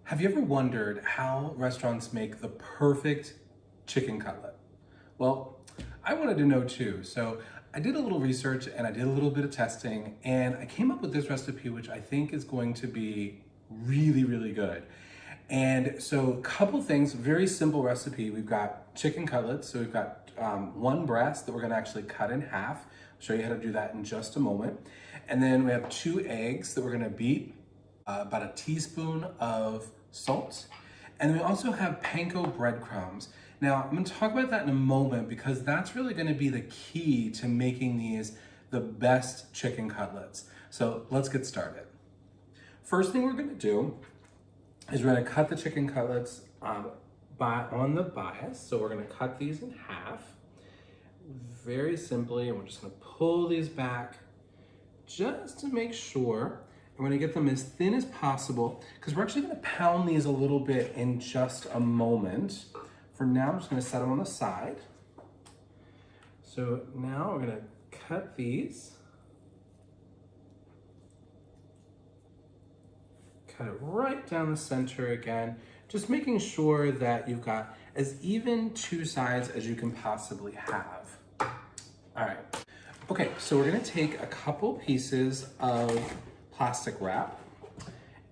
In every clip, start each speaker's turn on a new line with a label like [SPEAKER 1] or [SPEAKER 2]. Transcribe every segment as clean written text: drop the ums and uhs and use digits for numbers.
[SPEAKER 1] Have you ever wondered how restaurants make the perfect chicken cutlet? Well, I wanted to know too. So I did a little research and I did a little bit of testing and I came up with this recipe, which I think is going to be really, really good. And so a couple things, very simple recipe. We've got chicken cutlets. So we've got one breast that we're gonna actually cut in half. I'll show you how to do that in just a moment. And then we have 2 eggs that we're gonna beat, about a teaspoon of salt. And we also have panko breadcrumbs. Now, I'm gonna talk about that in a moment because that's really gonna be the key to making these the best chicken cutlets. So let's get started. First thing we're gonna do is we're gonna cut the chicken cutlets on the bias. So we're gonna cut these in half very simply, and we're just gonna pull these back just to make sure. I'm gonna get them as thin as possible because we're actually gonna pound these a little bit in just a moment. For now, I'm just gonna set them on the side. So now we're gonna cut these. Cut it right down the center again, just making sure that you've got as even 2 sides as you can possibly have. All right. Okay, so we're gonna take a couple pieces of plastic wrap.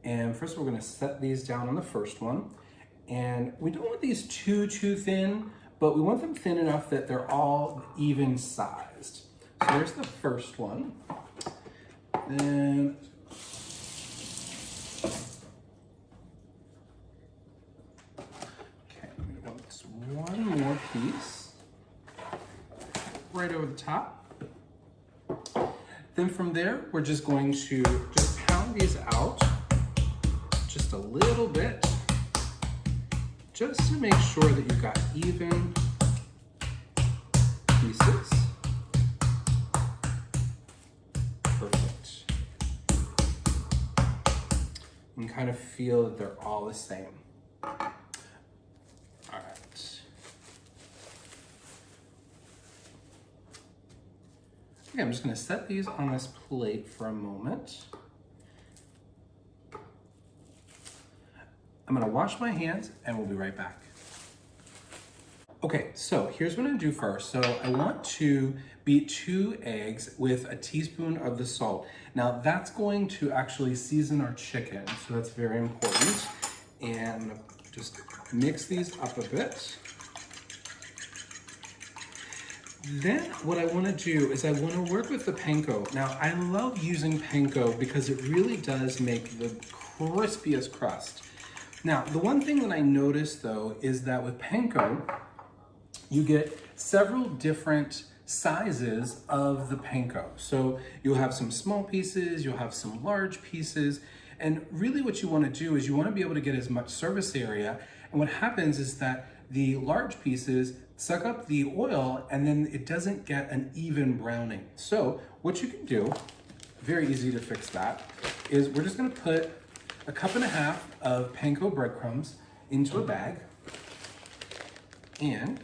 [SPEAKER 1] And first we're gonna set these down on the first one. And we don't want these too thin, but we want them thin enough that they're all even sized. So there's the first one. Then we want this one more piece right over the top. Then from there, we're just going to just pound these out just a little bit, just to make sure that you've got even pieces. Perfect. You can kind of feel that they're all the same. All right. Okay, I'm just gonna set these on this plate for a moment. I'm gonna wash my hands and we'll be right back. Okay, so here's what I'm gonna do first. So I want to beat 2 eggs with a teaspoon of the salt. Now that's going to actually season our chicken, so that's very important. And I'm gonna just mix these up a bit. Then what I want to do is I want to work with the panko. Now I love using panko because it really does make the crispiest crust. Now the one thing that I noticed though is that with panko, you get several different sizes of the panko. So you'll have some small pieces, you'll have some large pieces, and really what you want to do is you want to be able to get as much surface area. And what happens is that the large pieces suck up the oil and then it doesn't get an even browning. So what you can do, very easy to fix that, is we're just gonna put a 1.5 cups of panko breadcrumbs into a bag, and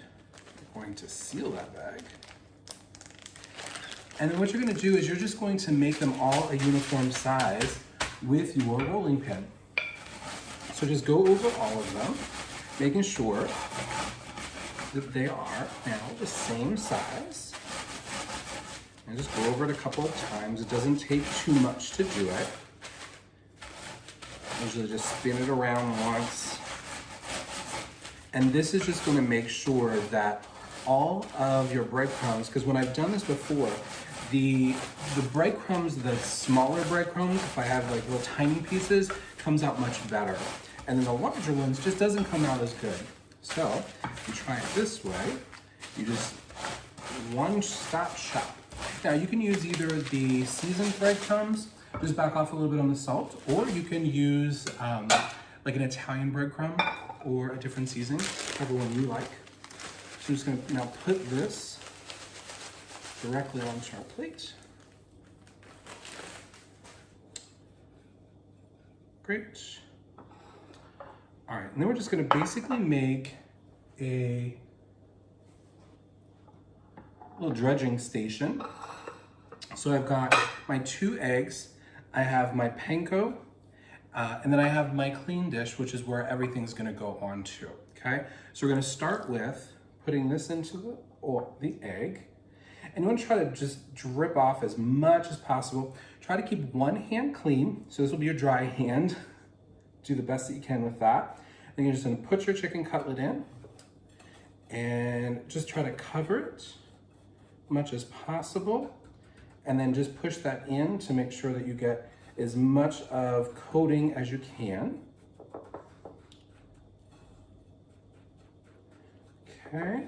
[SPEAKER 1] we're going to seal that bag. And then what you're gonna do is you're just going to make them all a uniform size with your rolling pin. So just go over all of them, making sure that they are now the same size. And just go over it a couple of times. It doesn't take too much to do it. Usually just spin it around once. And this is just going to make sure that all of your breadcrumbs, because when I've done this before, the breadcrumbs, the smaller breadcrumbs, if I have like little tiny pieces, comes out much better. And then the larger ones just doesn't come out as good. So if you try it this way, you just one-stop shop. Now you can use either the seasoned breadcrumbs, just back off a little bit on the salt, or you can use like an Italian breadcrumb or a different seasoning, whichever one you like. So I'm just gonna now put this directly onto our plate. Great. All right, and then we're just gonna basically make a little dredging station. So I've got my 2 eggs, I have my panko, And then I have my clean dish, which is where everything's gonna go onto, okay? So we're gonna start with putting this into the egg. And you want to try to just drip off as much as possible. Try to keep one hand clean. So this will be your dry hand. Do the best that you can with that. Then you're just going to put your chicken cutlet in and just try to cover it as much as possible. And then just push that in to make sure that you get as much of coating as you can. Okay.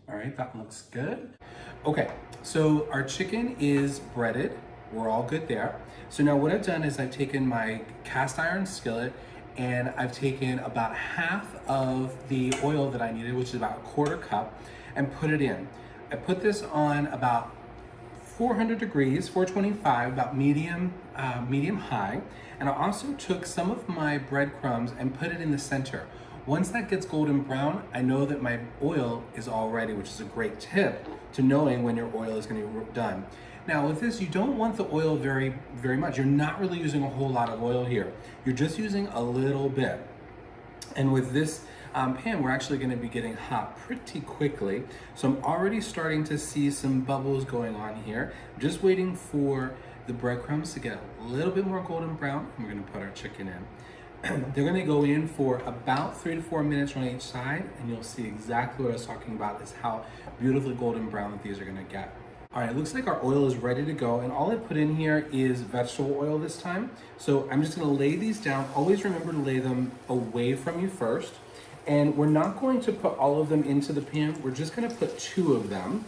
[SPEAKER 1] All right, that looks good. Okay, so our chicken is breaded. We're all good there. So now what I've done is I've taken my cast iron skillet and I've taken about half of the oil that I needed, which is about a quarter cup, and put it in. I put this on about 400 degrees, 425, about medium high. And I also took some of my breadcrumbs and put it in the center. Once that gets golden brown, I know that my oil is all ready, which is a great tip to knowing when your oil is going to be done. Now with this, you don't want the oil very much. You're not really using a whole lot of oil here. You're just using a little bit. And with this pan, we're actually going to be getting hot pretty quickly. So I'm already starting to see some bubbles going on here. Just waiting for the breadcrumbs to get a little bit more golden brown. And we're going to put our chicken in. They're going to go in for about 3 to 4 minutes on each side, and you'll see exactly what I was talking about is how beautifully golden brown that these are going to get. All right, it looks like our oil is ready to go, and all I put in here is vegetable oil this time. So I'm just going to lay these down. Always remember to lay them away from you first. And we're not going to put all of them into the pan. We're just going to put 2 of them.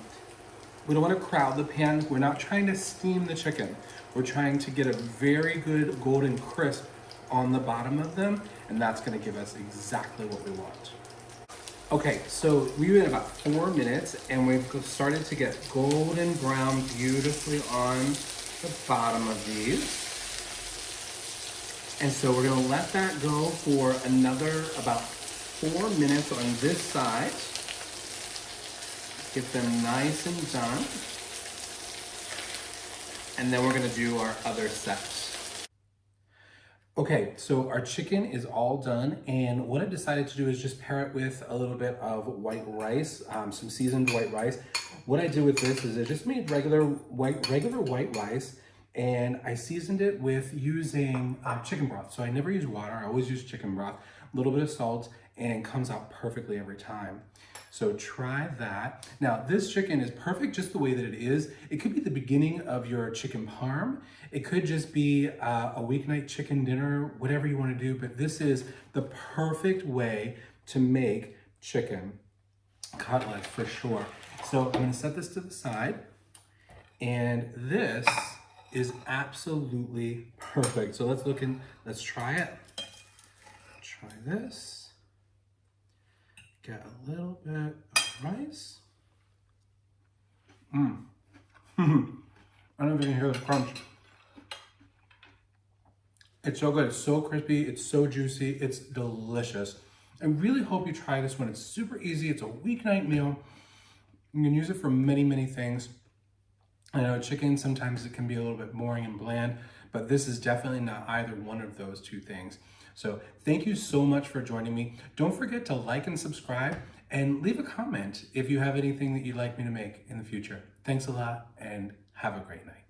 [SPEAKER 1] We don't want to crowd the pan. We're not trying to steam the chicken. We're trying to get a very good golden crisp on the bottom of them, and that's going to give us exactly what we want. Okay, so we've been about 4 minutes and we've started to get golden brown beautifully on the bottom of these. And so we're going to let that go for another about 4 minutes on this side. Get them nice and done. And then we're going to do our other sets. Okay, so our chicken is all done, and what I decided to do is just pair it with a little bit of white rice, some seasoned white rice. What I did with this is I just made regular white rice, and I seasoned it with using chicken broth. So I never use water, I always use chicken broth, a little bit of salt, and it comes out perfectly every time. So try that. Now this chicken is perfect just the way that it is. It could be the beginning of your chicken parm. It could just be a weeknight chicken dinner, whatever you want to do, but this is the perfect way to make chicken cutlets for sure. So I'm going to set this to the side, and this is absolutely perfect. So let's try it. Try this. Get a little bit of rice. I don't know if you can hear the crunch. It's so good, it's so crispy, it's so juicy, it's delicious. I really hope you try this one. It's super easy, it's a weeknight meal. You can use it for many things. I know chicken, sometimes it can be a little bit boring and bland, but this is definitely not either one of those 2 things. So thank you so much for joining me. Don't forget to like and subscribe and leave a comment if you have anything that you'd like me to make in the future. Thanks a lot and have a great night.